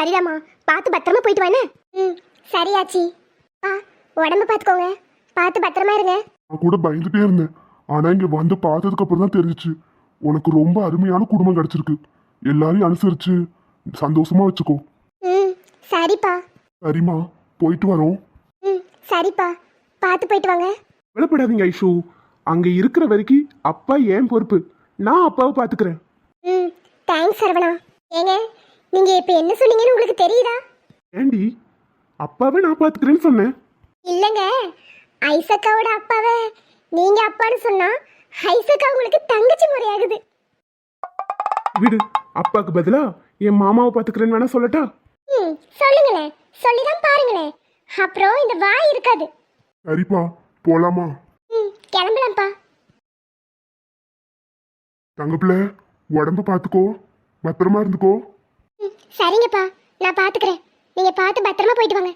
சரிதாம்மா, பார்த்து பத்திரமா போயிட்டு வானே. ம் சரியாச்சி. உடம்பு பார்த்துக்கோங்க, பார்த்து பத்திரமா இருங்க. நான் கூட பயந்துட்டே இருந்தேன். ஆனா இங்க வந்து பார்த்ததுக்கு அப்புறம் தான் தெரிஞ்சுச்சு உனக்கு ரொம்ப அருமையான குடும்பம் கிடைச்சிருக்கு. எல்லாரையும் அனுசரிச்சு சந்தோஷமா வச்சுக்கோ. ம் சரிப்பா. சரிம்மா, போயிட்டு வரோம். ம் சரிப்பா, பார்த்து போயிட்டு வாங்க. கவலைப்படாதீங்க ஐஷு, அங்க இருக்கிற வரைக்கும் அப்பா ஏன் பொறுப்பு, நான் அப்பாவை பாத்துக்கிறேன். ம் தேங்க்ஸ் சரவணா. ஏங்க, நீங்க இப்போ என்ன சொன்னீங்கன்னு உங்களுக்கு தெரியுதா? ஏண்டி, அப்பாவை நான் பாத்துக்கிறேன்னு சொன்னேன். இல்லைங்க, ஐசக்காவோட அப்பாவை நீங்க அப்பான்னு சொன்னா ஐசக்கா உங்களுக்கு தங்கச்சி முறையாகுது. விடு, அப்பாக்கு பதிலா என் மாமாவை பாத்துக்கிறேன்னு வேணா சொல்லட்டா? ம் சொல்லுங்களேன், சொல்லிதான் பாருங்களேன், அப்புறம் இந்த வாய் இருக்காது. சரிப்பா, போலாமா? ம் கிளம்பலாம்ப்பா. தங்கப்பிள்ள, உடம்ப பார்த்துக்கோ, பத்திரமா இருந்துக்கோ. ம் சரிங்கப்பா, நான் பார்த்துக்கிறேன். நீங்க பார்த்து பத்திரமா போயிட்டு வாங்க.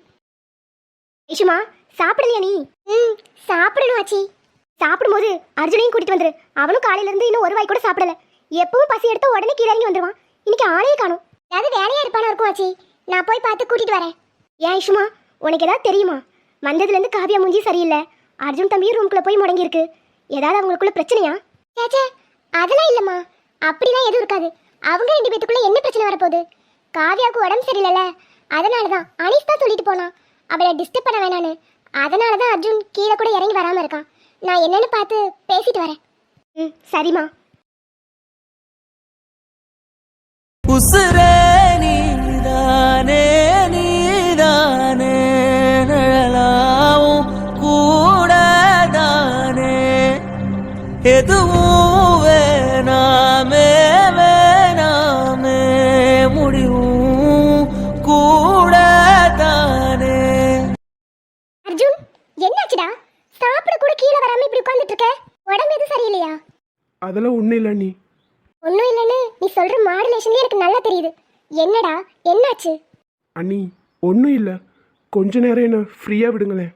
ஐஷுமா, சாப்பிடலையா நீ? ம் சாப்பிடணும் ஆச்சி. சாப்பிடும்போது அர்ஜுனையும் கூட்டிட்டு வந்துரு. அவனும் காலையில இருந்து இன்னும் ஒரு வாய் கூட சாப்பிடல. எப்பவும் பசி எடுத்து உடனே கீழே இறங்கி வந்துருவான். இன்னைக்கு ஆளையே காணும். ஏதாவது வேலையா இருப்பானா இருக்கும் ஆச்சி. நான் போய் பார்த்து கூட்டிட்டு வரேன். ஏன் ஐஷுமா, உனக்கு ஏதாவது தெரியுமா? வந்ததுல இருந்து காவியா மூஞ்சி சரியில்லை. அர்ஜுன் தம்பியும் ரூம்குள்ள போய் முடங்கி இருக்கு. ஏதாவது அவங்களுக்குள்ள பிரச்சனையா? சேச்சே, அதெல்லாம் இல்லம்மா, அப்படிலாம் எதுவும் இருக்காது. அவங்க ரெண்டு பேத்துக்குள்ள என்ன பிரச்சனை வரப்போகுது? காவியாவுக்கு உடம்பு சரியில்லைல்ல, அதனாலதான் அனீஸ் தான் சொல்லிட்டு போனான் அவளை டிஸ்டர்ப் பண்ண வேணான்னு. அதனாலதான் அர்ஜுன் கீழே கூட இறங்கி வராம இருக்கான். நான் என்னன்னு பார்த்து பேசிட்டு வரேன். ம் சரிம்மா. உசுரே நீதானே நீதானே, நிழலாவும் கூடதானே, எதுவும் வேணாமே வேணாமே, முடிவும் கூடதானே. அர்ஜுன், என்னாச்சுடா? சாப்பிட கூட கீழே வராம இப்படி உட்கார்ந்துட்டு இருக்க. உடம்பு எதுவும் சரியில்லையா? அதெல்லாம் ஒன்றும் இல்லை நீ. ஒன்றும் இல்லைன்னு நீ சொல்ற மாடுலேஷன்லேயே எனக்கு நல்லா தெரியுது. என்னடா, என்னாச்சு? அண்ணி, ஒன்றும் இல்லை, கொஞ்ச நேரம் என்ன ஃப்ரீயாக விடுங்களேன்.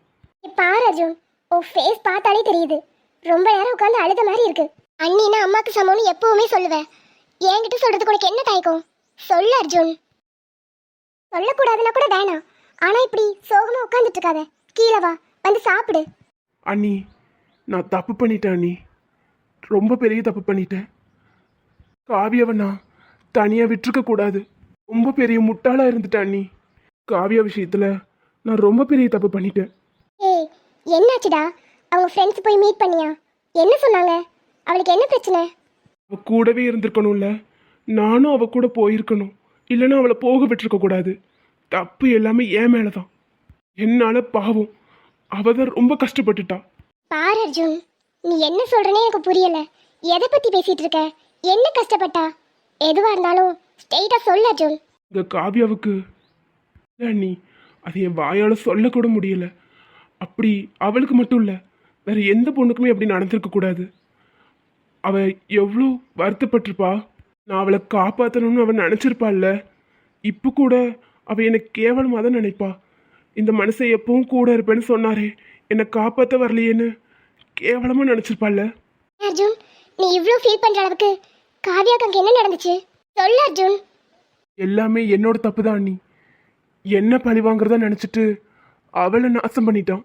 பாரு அர்ஜுன், உன் ஃபேஸ் பார்த்தாலே தெரியுது ரொம்ப நேரம் உட்காந்து அழுத மாதிரி இருக்கு. அண்ணினா அம்மாக்கு சமம்னு எப்பவுமே சொல்லுவேன். என்கிட்ட சொல்றதுக்கு உனக்கு என்ன தயக்கம்? சொல்லு அர்ஜுன். சொல்லக்கூடாதுன்னா கூட வேணாம், ஆனா இப்படி சோகமா உட்காந்துட்டு இருக்காத. கீழே வா, வந்து சாப்பிடு. அண்ணி, நான் தப்பு பண்ணிட்டேன் அண்ணி, ரொம்ப பெரிய தப்பு பண்ணிட்டேன். காவியாவை நான் தனியாக விட்டுருக்க கூடாது. ரொம்ப பெரிய முட்டாளாக இருந்துட்டேன் அண்ணி. காவியா விஷயத்தில் நான் ரொம்ப பெரிய தப்பு பண்ணிட்டேன். ஏய், என்னாச்சுடா? அவங்க ஃப்ரெண்ட்ஸ் போய் மீட் பண்ணியா? என்ன சொன்னாங்க? அவளுக்கு என்ன பிரச்சனை? அவ கூடவே இருந்திருக்கணும்ல, நானும் அவ கூட போயிருக்கணும். இல்லைன்னா அவளை போக விட்டுருக்க கூடாது. தப்பு எல்லாமே என் மேலே தான். என்னால் பாவம் அவ தான் ரொம்ப கஷ்டப்பட்டுட்டா. பாரு அர்ஜுன், நீ என்ன சொல்றனே எனக்கு புரியல. எதை பத்தி பேசிட்டு இருக்க? என்ன கஷ்டப்பட்டா? எதுவா இருந்தாலும் ஸ்ட்ரெயிட்டா சொல்லு அர்ஜுன். இங்கே காவியாவுக்கு இல்ல அண்ணி, அது என் வாயால் சொல்லக்கூட முடியல. அப்படி அவளுக்கு மட்டும் இல்லை, வேற எந்த பொண்ணுக்குமே அப்படி நடந்திருக்க கூடாது. அவ எவ்வளோ வருத்தப்பட்டிருப்பா. நான் அவளை காப்பாற்றணும்னு அவன் நினச்சிருப்பாள்ல. இப்போ கூட அவள் என்னை கேவலமாக தான் நினைப்பா. இந்த மனுஷன் எப்பவும் கூட இருப்பேன்னு சொன்னாரே, என்னை காப்பாற்ற வரலையேன்னு கேவலமாக நினச்சிருப்பாள்ல. அர்ஜுன், நீ இவ்ளோ ஃபீல் பண்ற அளவுக்கு காவியாக்கு அங்க என்ன நடந்துச்சு? சொல்லு அர்ஜுன். எல்லாமே என்னோட தப்பு தான் அண்ணி. என்ன பழி வாங்குறதா நினச்சிட்டு அவளை நாசம் பண்ணிட்டான்.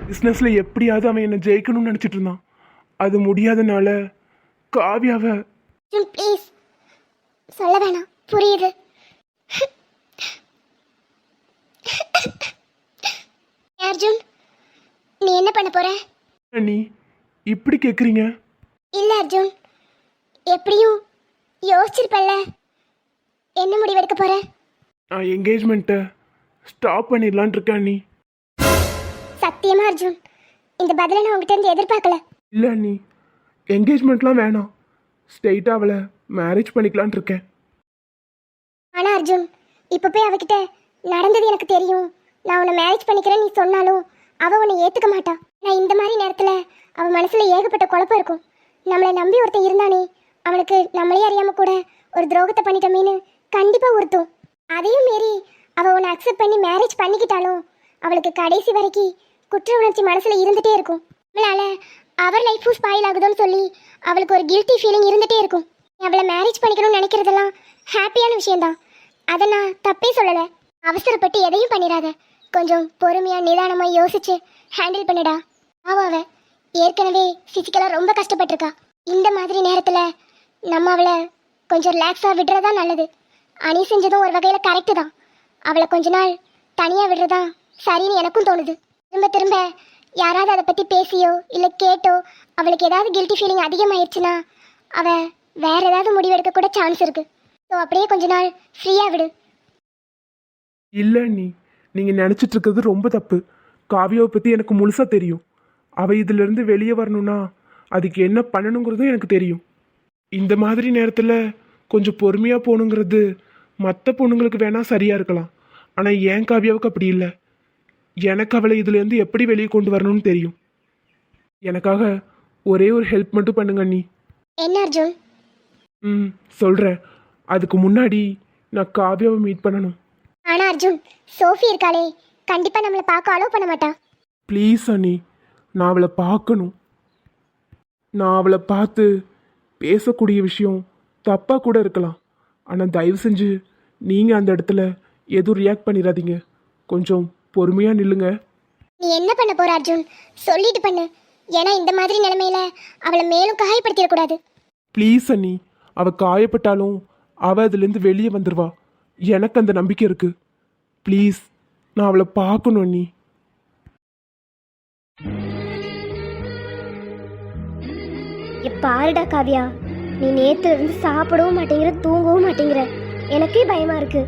பிஸ்னஸில் எப்படியாவது அவன் என்னை ஜெயிக்கணும்னு நினச்சிட்டு இருந்தான். அது முடியாதனால காவியாவை. அர்ஜுன் ப்ளீஸ், சொல்ல வேணாம், புரியுது. அர்ஜுன், நீ என்ன பண்ண போற? அண்ணி, இப்படி கேட்குறீங்க? இல்ல அர்ஜுன், எப்படியும் யோசிச்சிருப்பல்ல, என்ன முடிவெடுக்க போற? நான் என்கேஜ்மெண்ட்டை ஸ்டாப் பண்ணிடலான் இருக்கேன் அண்ணி. சத்தியமா அர்ஜுன், இந்த பதிலை நான் உங்ககிட்ட இருந்து எதிர்பார்க்கல. இல்லை அண்ணி, என்கேஜ்மெண்ட்லாம் வேணாம், ஸ்ட்ரெயிட்டாக அவளை மேரேஜ் பண்ணிக்கலான் இருக்கேன். ஆனா அர்ஜுன், இப்போ போய் அவகிட்ட நடந்தது எனக்கு தெரியும், நான் உன்னை மேரேஜ் பண்ணிக்கிறேன் நீ சொன்னாலும் அவ உன்னை ஏத்துக்க மாட்டா. நான் இந்த மாதிரி நேரத்துல அவ மனசுல ஏகப்பட்ட குழப்பம் இருக்கும். நம்மளை நம்பி ஒருத்தன் இருந்தானே, அவனுக்கு நம்மளே அறியாம கூட ஒரு துரோகத்தை பண்ணிட்டோமேனு கண்டிப்பா உறுத்தும். அதையும் மீறி அவ உன்னை அக்செப்ட் பண்ணி மேரேஜ் பண்ணிக்கிட்டாலும் அவளுக்கு கடைசி வரைக்கும் குற்ற உணர்ச்சி மனசுல இருந்துட்டே இருக்கும். நம்மளால அவர் லைஃபும் ஸ்பாயில் ஆகுதுன்னு சொல்லி அவளுக்கு ஒரு கில்ட்டி ஃபீலிங் இருந்துட்டே இருக்கும். அவளை மேரேஜ் பண்ணிக்கணும்னு நினைக்கிறதெல்லாம் ஹாப்பியான விஷயம்தான். அதை நான் தப்பே சொல்லல. அவசரப்பட்டு எதையும் பண்ணிடாத. கொஞ்சம் பொறுமையா நிதானமா யோசிச்சு ஹேண்டில் பண்ணுடா. அவ ஏற்கனவே பிசிக்கலா ரொம்ப கஷ்டப்பட்டிருக்கா. இந்த மாதிரி நேரத்துல நம்ம அவளை கொஞ்சம் ரிலாக்ஸா விடுறதா நல்லது. அனி செஞ்சதும் ஒரு வகையில கரெக்டு தான். அவளை கொஞ்ச நாள் தனியா விடுறதா சரின்னு எனக்கும் தோணுது. திரும்ப திரும்ப யாராவது அதை பத்தி பேசியோ இல்லை கேட்டோ அவளுக்கு ஏதாவது கில்ட்டி ஃபீலிங் அதிகமாயிடுச்சுன்னா அவ வேற ஏதாவது முடிவெடுக்க கூட சான்ஸ் இருக்கு. ஸோ அப்படியே கொஞ்ச நாள் ஃப்ரீயா விடு. இல்லை நீங்கள் நினச்சிட்டு இருக்கிறது ரொம்ப தப்பு. காவியாவை பற்றி எனக்கு முழுசாக தெரியும். அவள் இதிலிருந்து வெளியே வரணும்னா அதுக்கு என்ன பண்ணணுங்கிறதும் எனக்கு தெரியும். இந்த மாதிரி நேரத்தில் கொஞ்சம் பொறுமையாக போகணுங்கிறது மற்ற பொண்ணுங்களுக்கு வேணால் சரியாக இருக்கலாம். ஆனால் ஏன் காவியாவுக்கு அப்படி இல்லை. எனக்கு அவளை இதுலேருந்து எப்படி வெளியே கொண்டு வரணும்னு தெரியும். எனக்காக ஒரே ஒரு ஹெல்ப் மட்டும் பண்ணுங்க அண்ணி. என்ன அர்ஜுன்? சொல்கிறேன். அதுக்கு முன்னாடி நான் காவியாவை மீட் பண்ணணும். ஆனா அர்ஜுன், சோஃபி இருக்காளே, கண்டிப்பா நம்மளை பார்க்க அலோவ் பண்ண மாட்டா. ப்ளீஸ் அண்ணி, நான் அவளை பார்க்கணும். நான் அவளை பார்த்து பேசக்கூடிய விஷயம் தப்பாக கூட இருக்கலாம். ஆனால் தயவு செஞ்சு நீங்கள் அந்த இடத்துல எதுவும் ரியாக்ட் பண்ணிடாதீங்க. கொஞ்சம் பொறுமையாக நில்லுங்க. நீ என்ன பண்ண போற அர்ஜுன்? சொல்லிட்டு பண்ணு. ஏன்னா இந்த மாதிரி நிலைமையில அவளை மேலும் காயப்படுத்திடக்கூடாது. ப்ளீஸ் அண்ணி, அவள் காயப்பட்டாலும் அவள் அதுலேருந்து வெளியே வந்துடுவா. எனக்கு அந்த நம்பிக்கை இருக்கு. ப்ளீஸ், நான் அவளை பார்க்கணும் அண்ணி. பாருடா காவியா, நீ நேத்துல இருந்து சாப்பிடவும் மாட்டேங்கிற, தூங்கவும் மாட்டேங்கிற. எனக்கே பயமா இருக்கு.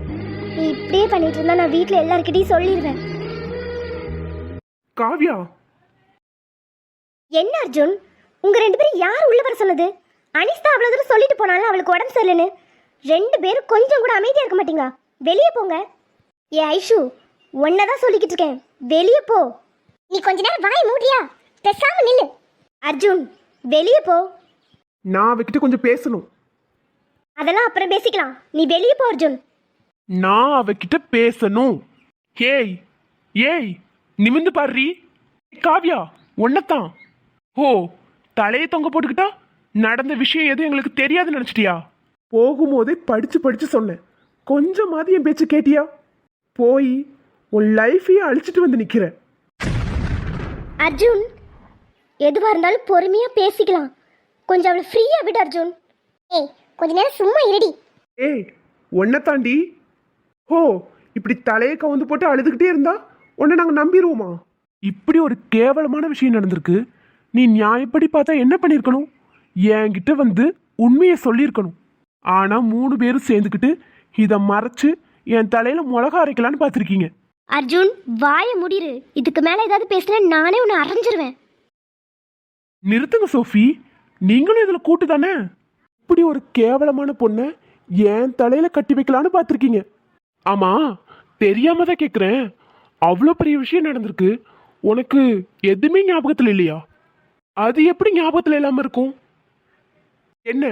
நீ இப்படியே பண்ணிட்டு இருந்தா நான் வீட்டுல எல்லார்கிட்டையும் சொல்லிடுவேன். காவியா, என்ன அர்ஜுன், உங்க ரெண்டு பேரும் யார் உள்ள வர சொன்னது? அனிஸ்தா அவ்வளவு தூரம் சொல்லிட்டு போனாலும் அவளுக்கு உடம்பு சரியில்லைன்னு. ரெண்டு பேரும் கொஞ்சம் கூட அமைதியா இருக்க மாட்டீங்களா? வெளியே போங்க. ஏ ஐஷு, ஒன்னதான் சொல்லிக்கிட்டு இருக்கேன், வெளியே போ. நீ கொஞ்ச நேரம் வாய் மூடியா? பேசாம நில்லு. அர்ஜுன், வெளியே போ. நான் அவகிட்ட கொஞ்சம் பேசணும். அதெல்லாம் அப்புறம் பேசிக்கலாம். நீ வெளியே போ அர்ஜுன். நான் அவகிட்ட பேசணும். ஏய் ஏய், நிமிந்து பாரு. காவியா, ஒன்னத்தான். ஓ, தலையை தொங்க போட்டுக்கிட்டா நடந்த விஷயம் எதுவும் எங்களுக்கு தெரியாதுன்னு நினைச்சிட்டியா? போகும்போதே படிச்சு படிச்சு சொன்னேன். கொஞ்சமாவது என் பேச்சு கேட்டியா? போய் உன் லைஃபையே அழிச்சிட்டு வந்து நிக்கிற. அர்ஜுன், எதுவா இருந்தாலும் பொறுமையா பேசிக்கலாம். கொஞ்சம் அவளை ஃப்ரீயா விடு அர்ஜுன். ஏய், கொஞ்ச நேரம் சும்மா இருடி. ஏய், ஒன்ன தாண்டி. ஓ, இப்படி தலையை கவுந்து போட்டு அழுதுகிட்டே இருந்தா உன்னை நாங்க நம்பிடுவோமா? இப்படி ஒரு கேவலமான விஷயம் நடந்திருக்கு. நீ நியாயப்படி பார்த்தா என்ன பண்ணிருக்கணும்? என்கிட்ட வந்து உண்மையை சொல்லியிருக்கணும். ஆனா 3 பேரும் சேர்ந்துக்கிட்டு இதை மறைச்சு என் தலையில மிளகா அரைக்கலான்னு பார்த்துருக்கீங்க. அர்ஜுன், வாய முடிரு. இதுக்கு மேல ஏதாவது பேசினா நானே உன்னை அரைஞ்சிருவேன். நிறுத்துங்க சோஃபி, நீங்களும் இதுல கூட்டு தானே. இப்படி ஒரு கேவலமான பொண்ணை என் தலையில கட்டி வைக்கலான்னு பார்த்துருக்கீங்க. ஆமா, தெரியாம தான் கேட்குறேன். அவ்வளோ பெரிய விஷயம் நடந்திருக்கு, உனக்கு எதுவுமே ஞாபகத்தில் இல்லையா? அது எப்படி ஞாபகத்தில் இல்லாமல் இருக்கும்? என்ன,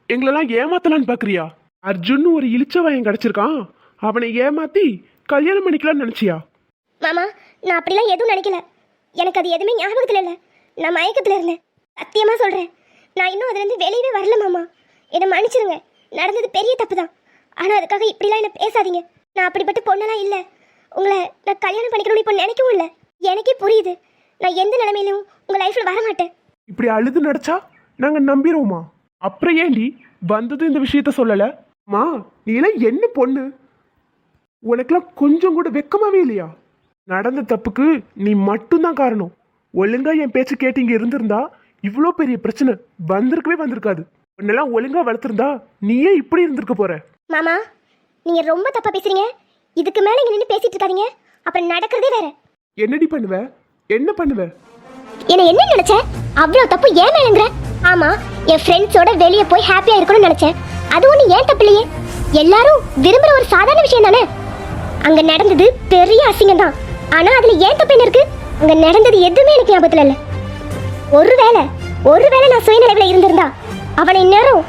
எங்களெல்லாம் ஏமாத்தலான்னு பார்க்குறியா? அர்ஜுன் ஒரு இளிச்சவாயன் கிடச்சிருக்கான், அவனை ஏமாத்தி கல்யாணம் பண்ணிக்கலாம்னு நினச்சியா? மாமா, நான் அப்படிலாம் எதுவும் நினைக்கல. எனக்கு அது எதுவுமே ஞாபகத்தில் இல்லை. நான் மயக்கத்தில் இருந்தேன். சத்தியமா சொல்கிறேன், நான் இன்னும் அதுலேருந்து வெளியவே வரல மாமா. என்னை மன்னிச்சிருங்க. நடந்தது பெரிய தப்பு தான். ஆனால் அதுக்காக இப்படிலாம் என்ன பேசாதீங்க. நான் அப்படிப்பட்ட பொண்ணெல்லாம் இல்லை. உங்களை நான் கல்யாணம் பண்ணிக்கணும்னு இப்போ நினைக்கவும் இல்லை. எனக்கே புரியுது, நான் எந்த நிலைமையிலும் உங்கள் லைஃப்பில் வரமாட்டேன். இப்படி அழுது நடிச்சா நாங்கள் நம்பிடுவோமா? அப்புறம் ஏண்டி வந்தது இந்த விஷயத்த சொல்லலை? மா, நீ எல்லாம் என்ன பொண்ணு? உனக்கெல்லாம் கொஞ்சம் கூட வெக்கமாவே இல்லையா? நடந்த தப்புக்கு நீ மட்டும்தான் காரணம். ஒழுங்கா என் பேச்சு கேட்டு இங்கே இருந்திருந்தா இவ்வளோ பெரிய பிரச்சனை வந்திருக்காது. உன்னெல்லாம் ஒழுங்கா வளர்த்துருந்தா நீயே இப்படி இருந்திருக்க போற. மாமா, நீங்கள் ரொம்ப தப்பாக பேசுறீங்க. இதுக்கு மேலே இங்கே நின்று பேசிட்டு இருக்காதீங்க. அப்புறம் நடக்கிறதே வேற. என்னடி பண்ணுவ? என்ன பண்ணுவ? என்ன நினைச்ச? அவ்வளோ தப்பு ஏன் மேலங்கிற? ஆமா, என் ஃப்ரெண்ட்ஸோட வெளியே போய் ஹாப்பியா இருக்கணும்னு நினைச்சேன். அது ஒண்ணு ஏன் தப்பு இல்லையே. எல்லாரும் விரும்புற ஒரு சாதாரண விஷயம் தானே. அங்க நடந்தது பெரிய அசிங்கம் தான். ஆனா அதுல ஏன் தப்பு என்ன இருக்கு? அங்க நடந்தது எதுவுமே எனக்கு ஞாபகத்துல இல்ல. ஒருவேளை நான் சுயநிலையில இருந்திருந்தா அவனை இந்நேரம்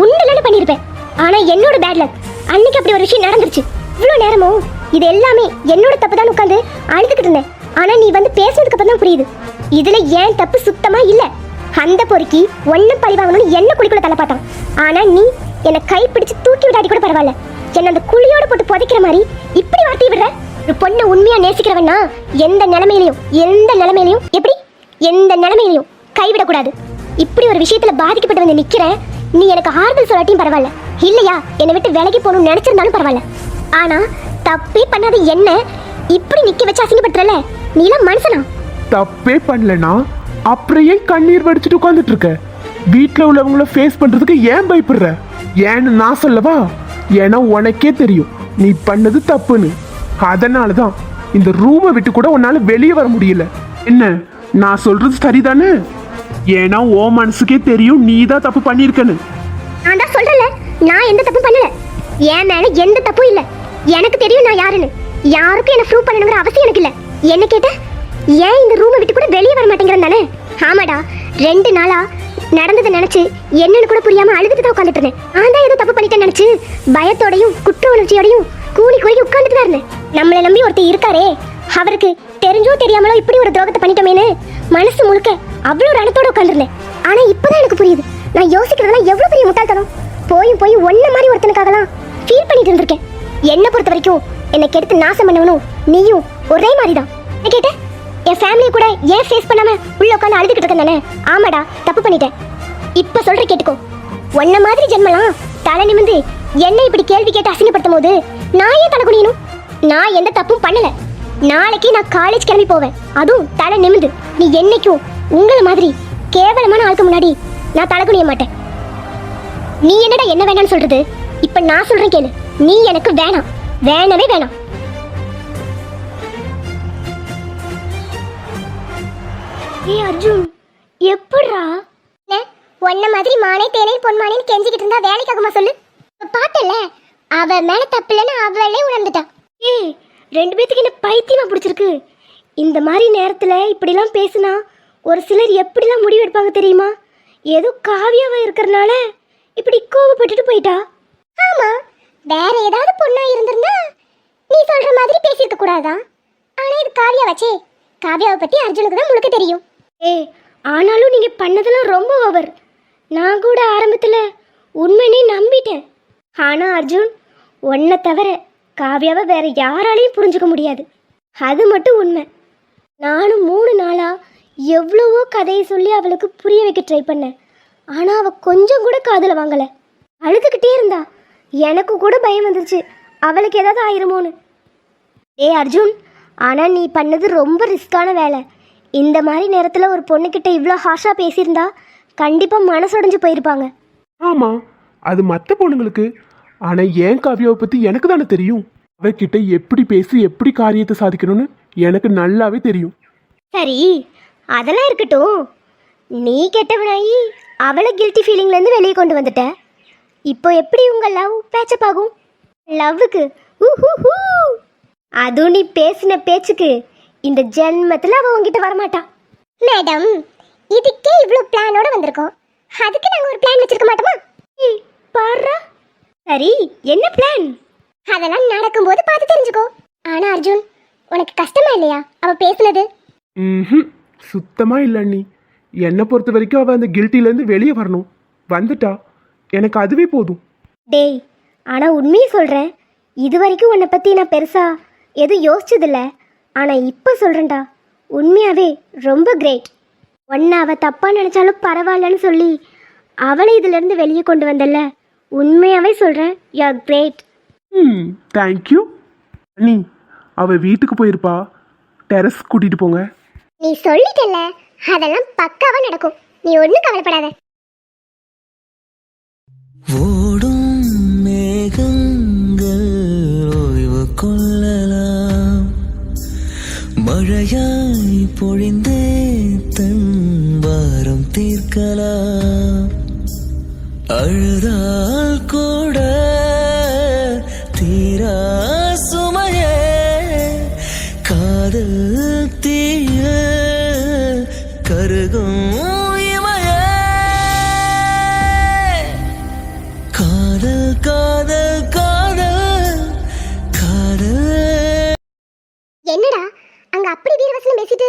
உண்டுலன்னு பண்ணிருப்பேன். ஆனா என்னோட பேட் லக், அன்னைக்கு அப்படி ஒரு விஷயம் நடந்துருச்சு. இவ்வளவு நேரமும் இது எல்லாமே என்னோட தப்பு தான் உட்காந்து அழுதுகிட்டு இருந்தேன். ஆனா நீ வந்து பேசுனதுக்கு அப்புறம் தான் புரியுது, இதுல ஏன் தப்பு சுத்தமா இல்ல. அந்த பொறுக்கி ஒன்னும் பழி வாங்கணும்னு என்ன குளிக்குள்ள தலை பார்த்தான். ஆனா நீ என்னை கை பிடிச்சு தூக்கி விடாடி கூட பரவாயில்ல. என்ன அந்த குழியோட போட்டு புதைக்கிற மாதிரி இப்படி வார்த்தை விடுற? ஒரு பொண்ணை உண்மையா நேசிக்கிறவனா எந்த நிலைமையிலையும் எப்படி எந்த நிலைமையிலையும் கைவிடக்கூடாது. இப்படி ஒரு விஷயத்துல பாதிக்கப்பட்டு வந்து நிக்கிறேன். நீ எனக்கு ஆறுதல் சொல்லாட்டியும் பரவாயில்ல, இல்லையா என்னை விட்டு விலகி போகணும்னு நினைச்சிருந்தாலும் பரவாயில்ல. ஆனா தப்பே பண்ணாத என்ன இப்படி நிக்க வச்சு அசிங்கப்படுத்துறல, நீலாம் மனுஷனா? தப்பே பண்ணலனா அப்புறம் ஏன் கண்ணீர் வடிச்சிட்டு உட்காந்துட்டு இருக்க? வீட்டில் உள்ளவங்கள ஃபேஸ் பண்றதுக்கு ஏன் பயப்படுற? ஏன்னு நான் சொல்லவா? ஏன்னா உனக்கே தெரியும் நீ பண்ணது தப்புன்னு. அதனால தான் இந்த ரூமை விட்டு கூட உன்னால வெளியே வர முடியல. என்ன நான் சொல்றது சரிதானே? ஏன்னா ஓ மனசுக்கே தெரியும் நீ தான் தப்பு பண்ணியிருக்கன்னு. நான் தான் சொல்றேன்ல, நான் எந்த தப்பும் பண்ணல. என் மேல எந்த தப்பும் இல்ல. எனக்கு தெரியும் நான் யாருன்னு. யாருக்கும் என்ன ப்ரூவ் பண்ணணுங்கிற அவசியம் எனக்கு இல்ல. என்ன கேட்ட? ஏன் இந்த ரூமை விட்டு கூட வெளியே வர மாட்டேங்கிறேன் தானே? ஆமாடா, 2 நாளா நடந்ததை நினைச்சு என்னன்னு கூட புரியாம அழுதுட்டு தான் உட்காந்துட்டு இருந்தேன். நான் தான் ஏதோ தப்பு பண்ணிட்டேன்னு நினைச்சு பயத்தோடையும் குற்ற உணர்ச்சியோடையும் கூலி உட்காந்துட்டு தான் இருந்தேன். நம்மளை நம்பி ஒருத்தர் இருக்காரே, அவருக்கு தெரிஞ்சோ தெரியாமலோ இப்படி ஒரு துரோகத்தை பண்ணிட்டோமேனு மனசு முழுக்க அவ்வளோ ரணத்தோட உட்காந்துருந்தேன். ஆனா இப்பதான் எனக்கு புரியுது, நான் யோசிக்கிறதெல்லாம் எவ்வளவு பெரிய முட்டாள்தனம். போய் ஒன்ன மாதிரி ஒருத்தனுக்காகலாம் ஃபீல் பண்ணிட்டு இருந்திருக்கேன். என்னை பொறுத்த வரைக்கும் என்னை கெடுத்து நாசம் பண்ணவனும் நீயும் ஒரே மாதிரி தான். என்ன கேட்ட? என் ஃபேமிலியை கூட ஏன் ஃபேஸ் பண்ணாம உள்ள உட்காந்து அழுதுகிட்டு இருக்கேன் தானே? ஆமாடா, தப்பு பண்ணிட்டேன். இப்ப சொல்ற கேட்டுக்கோ. ஒன்ன மாதிரி ஜென்மலாம் தலை நிமிந்து என்னை இப்படி கேள்வி கேட்டு அசிங்கப்படுத்தும் போது நான் ஏன் தலை குனியணும்? நான் எந்த தப்பும் பண்ணல. நாளைக்கு நான் காலேஜ் கிளம்பி போவேன், அதுவும் தலை நிமிந்து. நீ என்னைக்கும் உங்களை மாதிரி கேவலமான ஆளுக்கு முன்னாடி நான் தலை குனிய மாட்டேன். நீ என்னடா என்ன வேணாம்னு சொல்றது? இப்ப நான் சொல்றேன் கேளு. நீ எனக்கு வேணாம், வேணவே வேணாம். ஏ அர்ஜுன், எப்படிரா ஒன்ன மாதிரி மானே தேனே பொன்மானேன்னு கெஞ்சிக்கிட்டு இருந்தா வேலைக்காகுமா சொல்லு? பார்த்தல, அவ மேல தப்பு இல்லைன்னு அவளே உணர்ந்துட்டா. ஏய், 2 பேத்துக்கு என்ன பைத்தியமா பிடிச்சிருக்கு? இந்த மாதிரி நேரத்துல இப்படிலாம் பேசுனா ஒரு சிலர் எப்படிலாம் முடிவெடுப்பாங்க தெரியுமா? ஏதோ காவியாவா இருக்கிறனால இப்படி கோவப்பட்டுட்டு போயிட்டா. ஆமா, வேற ஏதாவது பொண்ணா இருந்திருந்தா நீ சொல்ற மாதிரி பேசியிருக்க கூடாதா? ஆனா இது காவியா வச்சே. காவியாவை பத்தி அர்ஜுனுக்கு தான் முழுக்க தெரியும். ஆனாலும் நீங்க பண்ணதெல்லாம் ரொம்ப ஓவர். நான் கூட ஆரம்பத்துல உண்மையே நம்பிட்டேன். ஆனா அர்ஜுன், உன்னை தவிர காவியாவை வேற யாராலையும் புரிஞ்சுக்க முடியாது, அது மட்டும் உண்மை. நானும் 3 நாளா எவ்வளவோ கதையை சொல்லி அவளுக்கு புரிய வைக்க ட்ரை பண்ணேன். ஆனா அவ கொஞ்சம் கூட காதுல வாங்கல, அழுதுகிட்டே இருந்தா. எனக்கு கூட பயம் வந்துருச்சு, அவளுக்கு ஏதாவது ஆயிருமோன்னு. அர்ஜுன், ஆனா நீ பண்ணது ரொம்ப ரிஸ்கான வேலை. இந்த மாதிரி நேரத்துல ஒரு பொண்ணுகிட்ட இவ்வளோ ஹாஷா பேசியிருந்தா கண்டிப்பா மனசுடைஞ்சு போயிருப்பாங்க. ஆமா, அது மற்ற பொண்ணுங்களுக்கு. ஆனா ஏன் காவியாவை பத்தி எனக்கு தானே தெரியும். அவகிட்ட எப்படி பேசி எப்படி காரியத்தை சாதிக்கணும்னு எனக்கு நல்லாவே தெரியும். சரி, அதெல்லாம் இருக்கட்டும். நீ கெட்டவனாயி அவளை கில்ட்டி ஃபீலிங்லேருந்து வெளியே கொண்டு வந்துட்ட. இப்போ எப்படி உங்க லவ் பேச்சப் ஆகும்? லவ்வுக்கு அதுவும் நீ பேசின பேச்சுக்கு இந்த ஜென்மத்தில் அவ உங்ககிட்ட வரமாட்டா. மேடம், இதுக்கே இவ்வளோ பிளானோட வந்திருக்கோம், அதுக்கு நாங்கள் ஒரு பிளான் வச்சிருக்க மாட்டோமா? பாரு. சரி, என்ன பிளான்? அதெல்லாம் நடக்கும்போது பார்த்து தெரிஞ்சுக்கோ. ஆனா அர்ஜுன், உனக்கு கஷ்டமா இல்லையா அவ பேசுனது? சுத்தமா இல்லை அண்ணி. என்னை பொறுத்த வரைக்கும் அவள் அந்த கில்ட்டிலேருந்து வெளியே வரணும். வந்துட்டா எனக்கு அதுவே போதும். டேய், ஆனா உண்மையை சொல்றேன், இது வரைக்கும் உன்னை பத்தி நான் பெருசா எதுவும் யோசிச்சதில்ல. ஆனா இப்ப சொல்றேன்டா, உண்மையாவே ரொம்ப கிரேட். ஒன்ன அவ தப்பா நினைச்சாலும் பரவாயில்லன்னு சொல்லி அவளை இதுல இருந்து வெளியே கொண்டு வந்தல்ல, உண்மையாவே சொல்றேன், யூ ஆர் கிரேட். தேங்க்யூ அண்ணி. அவள் வீட்டுக்கு போயிருப்பா, டெரஸ் கூட்டிட்டு போங்க. நீ சொல்லிட்டல, அதெல்லாம் பக்காவா நடக்கும், நீ ஒன்றும் கவலைப்படாத. ஓடும் மேகங்கள் ஓய்வு கொள்ளலாம், மழையாய் பொழிந்தே தன் வாரம் தீர்க்கலாம், அழுதால் கூட தீரா சுமையே காதல் தீய கருகும் இமையே, காதல் காதல் காதல் காதல். என்னடா அங்க அப்படி வீரவசனம் பேசிட்டு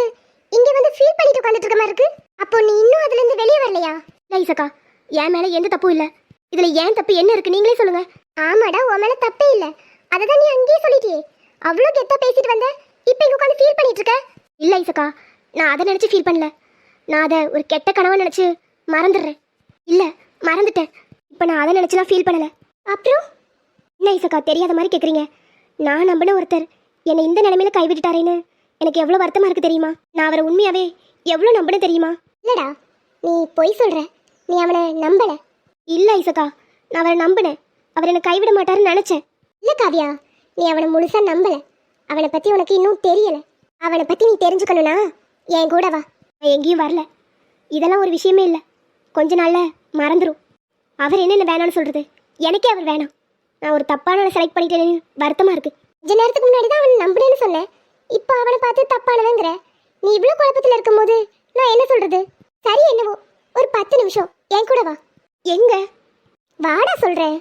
இங்க வந்து ஃபீல் பண்ணிட்டு உட்கார்ந்துட்டு இருக்க மாதிரி இருக்கு. அப்போ நீ இன்னும் அதுல இருந்து வெளியே வரலையா? லைசக்கா, என் மேல எந்த தப்பும் இல்ல. இதுல ஏன் தப்பு என்ன இருக்கு நீங்களே சொல்லுங்க. ஆமாடா உன் மேல தப்பே இல்ல. அததான் நீ அங்கேயே சொல்லிட்டியே. அவ்வளோ கெத்தா பேசிட்டு வந்த, இப்போ இங்க உட்காந்து ஃபீல் பண்ணிட்டு இருக்க. இல்ல ஐசக்கா, நான் அதை நினைச்சு ஃபீல் பண்ணல. நான் அதை ஒரு கெட்ட கனவா நினைச்சு மறந்துடுறேன். இல்ல மறந்துட்டேன். இப்போ நான் அதை நினைச்சுலாம் ஃபீல் பண்ணல. அப்புறம் என்ன ஐசக்கா தெரியாத மாதிரி கேட்குறீங்க? நான் நம்பின ஒருத்தர் என்னை இந்த நிலைமையில கைவிட்டுட்டாரேன்னு எனக்கு எவ்வளோ வருத்தமா இருக்கு தெரியுமா? நான் அவரை உண்மையாவே எவ்வளோ நம்பின தெரியுமா? இல்லடா, நீ பொய் சொல்ற. நீ அவனை நம்பல. இல்ல ஐசக்கா, நான் அவரை நம்பினேன். அவர் என்னை கைவிட மாட்டாருன்னு நினைச்சேன். இல்ல காவியா, நீ அவனை முழுசா நம்பல. அவனை பத்தி உனக்கு இன்னும் தெரியல. அவனை பத்தி நீ தெரிஞ்சுக்கணும்னா என் கூட வா. நான் எங்கேயும் வரல. இதெல்லாம் ஒரு விஷயமே இல்லை. கொஞ்ச நாள்ல மறந்துடும். அவர் என்ன வேணாம்னு சொல்றது? எனக்கே அவர் வேணாம். நான் ஒரு தப்பானவனை செலக்ட் பண்ணிட்டேன்னு வருத்தமா இருக்கு. கொஞ்ச நேரத்துக்கு முன்னாடி தான் அவனை நம்புறேன்னு சொன்னேன். இப்போ அவனை பார்த்து தப்பானவங்கிற. நீ இவ்வளோ குழப்பத்தில் இருக்கும்போது நான் என்ன சொல்றது? சரி என்னவோ, ஒரு 10 நிமிஷம் என் கூட வா. எங்க? வாடா சொல்றேன்.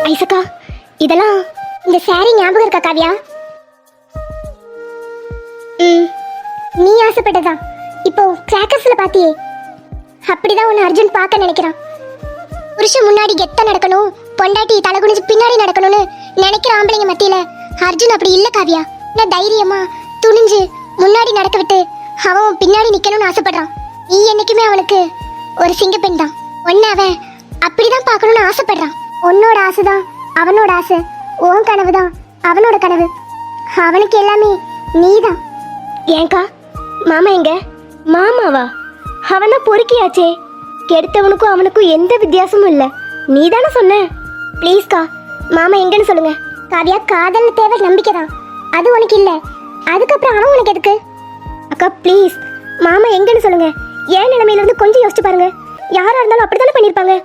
ஐசக்கா, இதெல்லாம் இந்த சாரி ஞாபகம் இருக்கா காவியா? நீ ஆசைப்பட்டதா இப்போ கிராக்கர்ஸ்ல பாத்தியே, அப்படிதான் உன்னை அர்ஜுன் பார்க்க நினைக்கிறான். புருஷன் முன்னாடி கெத்தா நடக்கணும், பொண்டாட்டி தலை குனிஞ்சு பின்னாடி நடக்கணும்னு நினைக்கிற ஆம்பளைங்க மத்தியில அர்ஜுன் அப்படி இல்ல காவியா. நான் தைரியமா துணிஞ்சு முன்னாடி நடக்க விட்டு அவன் பின்னாடி நிக்கணும்னு ஆசைப்படுறான். நீ என்னைக்குமே அவனுக்கு ஒரு சிங்கப்பெண் தான். உன்னை அவன் அப்படிதான் பார்க்கணும்னு ஆசைப்படுறான். உன்னோட ஆசைதான் அவனோட ஆசை, உன் கனவு தான் அவனோட கனவு. அவனுக்கு எல்லாமே நீதான். ஏங்கா மாமா எங்க? மாமாவா? அவனா பொறுக்கியாச்சே. கெடுத்தவனுக்கும் அவனுக்கும் எந்த வித்தியாசமும் இல்ல. நீ தானே சொன்ன. ப்ளீஸ்க்கா, மாமா எங்கன்னு சொல்லுங்க. காவியா, காதல்ல தேவை நம்பிக்கை தான். அது உனக்கு இல்ல, அதுக்கப்புறம் அவன் உனக்கு எதுக்கு? அக்கா ப்ளீஸ், மாமா எங்கன்னு சொல்லுங்க. ஏன் நிலைமையில இருந்து கொஞ்சம் யோசிச்சு பாருங்க. யாரா இருந்தாலும் அப்படித்தானே பண்ணிருப்பாங்க.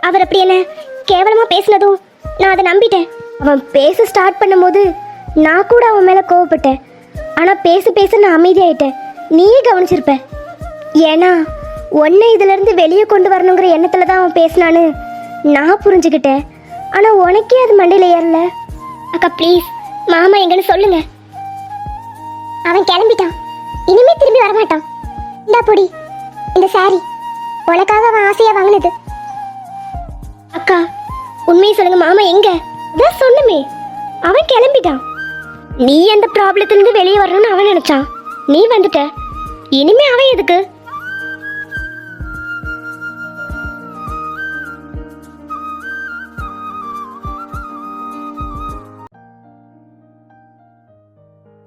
அவர் அப்படி என்ன கேவலமா பேசினதும் நான் அதை நம்பிட்டேன். அவன் பேச ஸ்டார்ட் பண்ணும்போது நான் கூட அவன் மேல கோவப்பட்டேன். ஆனா பேச பேச நான் அமைதியாயிட்டேன். நீயே கவனிச்சிருப்ப. ஏன்னா உன்னை இதுல இருந்து வெளியே கொண்டு வரணுங்கிற எண்ணத்துல தான் அவன் பேசினான்னு நான் புரிஞ்சுக்கிட்டேன். ஆனா உனக்கே அது மண்டையில ஏறல. அக்கா ப்ளீஸ், மாமா எங்கன்னு சொல்லுங்க. அவன் கிளம்பிட்டான், இனிமே திரும்பி வரமாட்டான். இந்தா பொடி, இந்த சாரி உனக்காக அவன் ஆசையா வாங்கினது. அக்கா உண்மையை சொல்லுங்க, மாமா எங்க? இதான் சொன்னமே, அவன் கிளம்பிட்டான். நீ அந்த ப்ராப்ளத்திலிருந்து வெளியே வரணும்னு அவன் நினைச்சான். நீ வந்துட்ட, இனிமே அவன் எதுக்கு?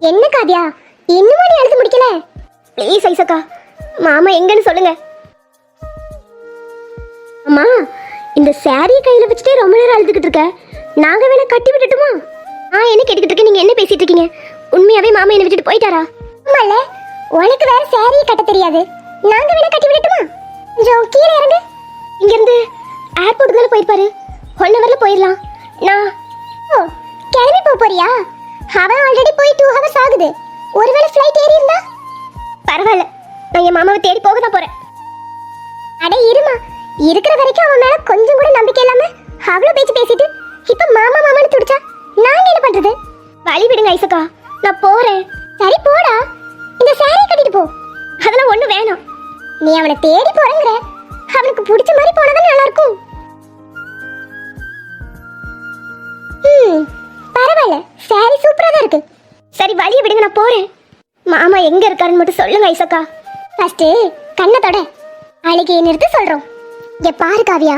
என்ன காவியா, இன்னுமா நீ அழுது முடிக்கல? ப்ளீஸ் ஐசக்கா, மாமா எங்கன்னு சொல்லுங்க. அம்மா, இந்த சாரியை கையில வச்சுட்டே ரொம்ப நேரம் அழுதுகிட்டு இருக்க. நாங்க வேணா கட்டி விட்டுட்டுமா? என்ன கேட்டுக்கிட்டு இருக்க? நீங்க என்ன பேசிட்டு இருக்கீங்க? உண்மையாவே மாமா என்ன விட்டுட்டு போயிட்டாரா? ஆமால, உனக்கு வேற சாரியை கட்ட தெரியாது. நாங்க வேணா கட்டி விட்டுட்டுமா? கொஞ்சம் கீழே இறங்கு. இங்க இருந்து ஏர்போர்ட் தானே போயிருப்பாரு. 1 ஹவர்ல போயிடலாம். நான் கிளம்பி போறியா? அவன் ஆல்ரெடி போய் 2 ஹவர்ஸ் ஆகுது. ஒருவேளை ஃப்ளைட் ஏறி இருந்தா பரவாயில்ல, நான் என் மாமாவை தேடி போக தான் போறேன். அட இருமா, இருக்கிற வரைக்கும் அவன் மேல கொஞ்சம் கூட நம்பிக்கை இல்லாம அவ்வளவு பேச்சு பேசிட்டு இப்ப மாமா மாமான்னு துடிச்சா நாங்க என்ன பண்றது? வழி விடுங்க ஐசக்கா, நான் போறேன். சரி போடா, இந்த சாரி கட்டிட்டு போ. அதெல்லாம் ஒண்ணு வேணாம். நீ அவனை தேடி போறேங்கிற, அவனுக்கு பிடிச்ச மாதிரி போனதான் நல்லா இருக்கும். பரவாயில்ல, சாரி சூப்பரா தான் இருக்கு. சரி வழியை விடுங்க, நான் போறேன். மாமா எங்க இருக்காருன்னு மட்டும் சொல்லுங்க ஐசக்கா. ஃபர்ஸ்ட் கண்ணத்தோட அழுகையை நிறுத்த சொல்றோம். இங்க பாரு காவியா,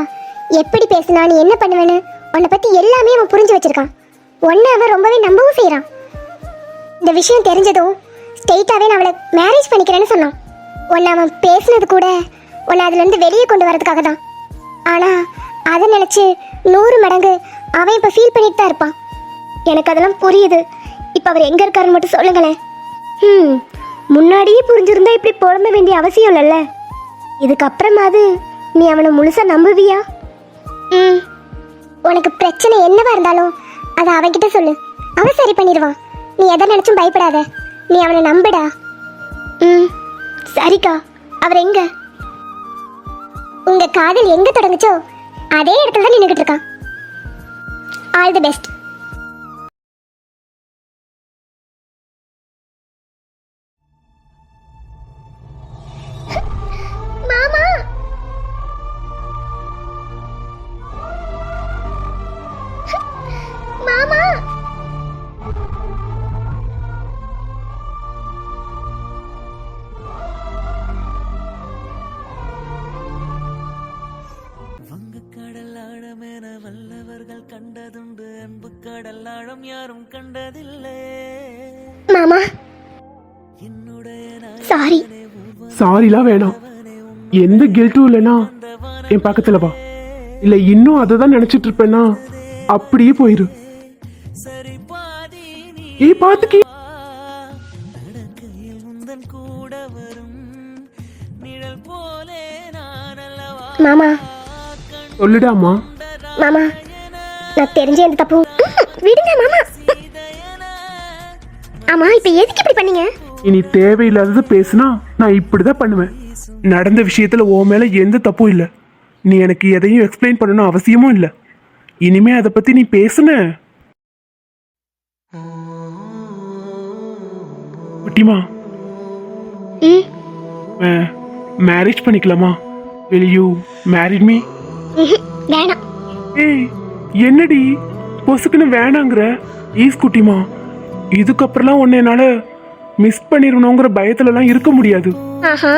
எப்படி பேசினா நீ என்ன பண்ணுவேன்னு உன்னை பத்தி எல்லாமே அவன் புரிஞ்சு வச்சிருக்கான். உன்னை அவன் ரொம்பவே நம்பவும் செய்யறான். இந்த விஷயம் தெரிஞ்சதும் ஸ்ட்ரெயிட்டாவே நான் அவளை மேரேஜ் பண்ணிக்கிறேன்னு சொன்னான். உன்னை அவன் பேசினது கூட உன்னை அதுல இருந்து வெளியே கொண்டு வரதுக்காக தான். ஆனா அதை நினைச்சு 100 மடங்கு அவன் இப்ப ஃபீல் பண்ணிட்டு தான் இருப்பான். எனக்கு அதெல்லாம் புரியுது. இப்ப அவர் எங்க இருக்காருன்னு மட்டும் சொல்லுங்களேன். முன்னாடியே புரிஞ்சிருந்தா இப்படி புலம்ப வேண்டிய அவசியம் இல்லைல்ல. இதுக்கப்புறமாவது நீ அவனை முழுசா நம்புவியா? உனக்கு பிரச்சனை என்னவா இருந்தாலும் அதை அவன்கிட்ட சொல்லு, அவன் சரி பண்ணிடுவான். நீ எதை நினைச்சும் பயப்படாத, நீ அவனை நம்புடா. சரிக்கா. அவர் எங்க? உங்க காதல் எங்க தொடங்குச்சோ அதே இடத்துல தான் நின்றுகிட்டு இருக்கான். All the best. மாமா கண்டதுண்டு அன்பு கடல் ஆழம் யாரும் கண்டதில்லை மாமா சாரி. சாரிலாம் வேணாம். எந்த கில்ட்டும் இல்லைனா என் பக்கத்துல வா. இல்ல இன்னும் அதை தான் நினைச்சிட்டு இருப்பேன்னா அப்படியே போயிரு. சரி பாதி நீ ஏய் பாத்துக்கி. நடக்கையில் உந்தன் கூட வரும் நிழல் போலே நான் அல்லவா மாமா சொல்லுடாமா. மாமா நான் தெரிஞ்ச எந்த தப்பு விடுங்க மாமா. ஆமா இப்ப எதுக்கு இப்படி பண்ணீங்க? இனி தேவையில்லாதது பேசுனா நான் இப்படிதான் பண்ணுவேன். நடந்த விஷயத்துல ஓ மேல எந்த தப்பும் இல்ல. நீ எனக்கு எதையும் எக்ஸ்பிளைன் பண்ணணும் அவசியமும் இல்ல. இனிமே அதை பத்தி நீ பேசுன குட்டிமா ம் மேரேஜ் பண்ணிக்கலாமா? will you marry me? வேணாம். ஏய் என்னடி பொசுக்குன்னு வேணாங்கிற? ஈஸ் குட்டிமா, இதுக்கப்புறம்லாம் ஒன்னு என்னால மிஸ் பண்ணிடணுங்கிற பயத்துலலாம் இருக்க முடியாது. ஆஹா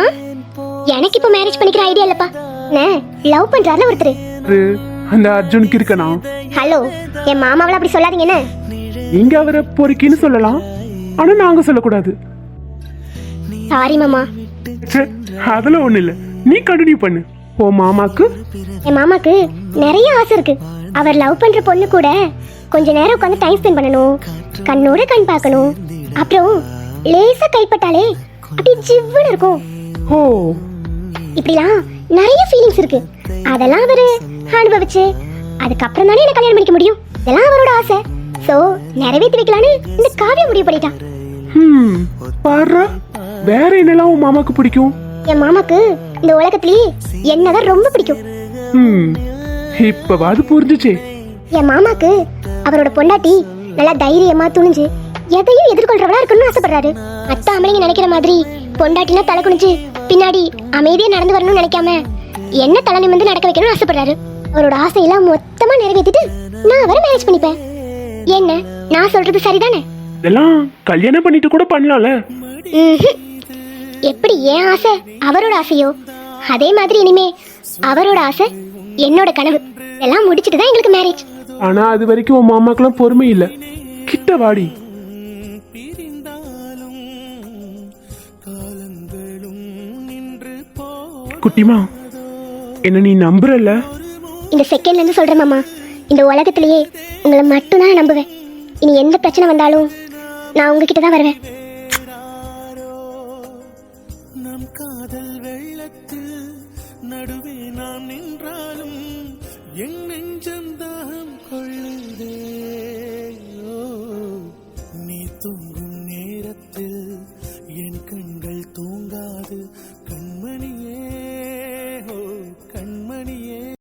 எனக்கு இப்ப மேரேஜ் பண்ணிக்கிற ஐடியா இல்லப்பா. லவ் பண்றாருல ஒருத்தர். அது அந்த அர்ஜுனுக்கு இருக்கனா? ஹலோ என் மாமாவள அப்படி சொல்லாதீங்கன்னு. நீங்க அவரை பொறுக்கின்னு சொல்லலாம், ஆனா நாங்க சொல்லக்கூடாது. சாரி மாமா. ச்சே, அதெல்லாம் ஒண்ணு இல்ல, நீ கண்டினியூ பண்ணு. ஓ மாமாக்கு என் மாமாக்கு நிறைய ஆசை இருக்கு. அவர் லவ் பண்ற பொண்ணு கூட கொஞ்ச நேரம் உட்காந்து டைம் ஸ்பெண்ட் பண்ணணும், கண்ணோட கண் பார்க்கணும், அப்புறம் லேசா கைப்பட்டாலே அப்படி ஜிவ்வுன்னு இருக்கும். ஓ இப்படிலாம் நிறைய ஃபீலிங்ஸ் இருக்கு. அதெல்லாம் அவரு அனுபவிச்சு அதுக்கப்புறம் தானே என்ன கல்யாணம் பண்ணிக்க முடியும். இதெல்லாம் அவரோட ஆசை. சோ நிறைவேற்றி வைக்கலான்னு இந்த காவியம் முடிவு பண்ணிட்டான். பாரு, வேற என்னெல்லாம் உன் மாமாக்கு பிடிக்கும்? என் மாமாக்கு இந்த உலகத்திலேயே என்னதான் ரொம்ப பிடிக்கும். இப்பவாது புரிஞ்சுச்சே. என் மாமாக்கு அவரோட பொண்டாட்டி நல்லா தைரியமா துணிஞ்சு எதையும் எதிர்கொள்றவளா இருக்கணும்னு ஆசைப்படுறாரு. மத்த ஆம்பளைங்க நினைக்கிற மாதிரி பொண்டாட்டினா தலை குனிஞ்சு பின்னாடி அமைதியா நடந்து வரணும்னு நினைக்காம என்ன தலை நிமிர்ந்து நடக்க வைக்கணும்னு ஆசைப்படுறாரு. அவரோட ஆசையெல்லாம் மொத்தமா நிறைவேற்றிட்டு நான் அவரை மேரேஜ் பண்ணிப்பேன். என்ன நான் சொல்றது சரிதானே? இதெல்லாம் கல்யாணம் பண்ணிட்டு கூட பண்ணலாம்ல. எப்படி என் ஆசை அவரோட ஆசையோ அதே மாதிரி இனிமே அவரோட ஆசை என்னோட கனவு. எல்லாம் முடிச்சிட்டு தான் எங்களுக்கு மேரேஜ். ஆனா அது வரைக்கும் உன் மாமாக்கெல்லாம் பொறுமை இல்ல. கிட்ட வாடி. குட்டிமா, என்ன நீ நம்புறல? இந்த செகண்ட்ல இருந்து சொல்றேன் மாமா, இந்த உலகத்திலேயே உங்களை மட்டும் தான் நம்புவேன். இனி எந்த பிரச்சனை வந்தாலும் நான் உங்ககிட்ட தான் வருவேன். நம் காதல் வெள்ளத்தில் நடுவே நாம் நின்றாலும் என் நெஞ்சம் தாகம் கொள்ளுதே. நீ தூங்கு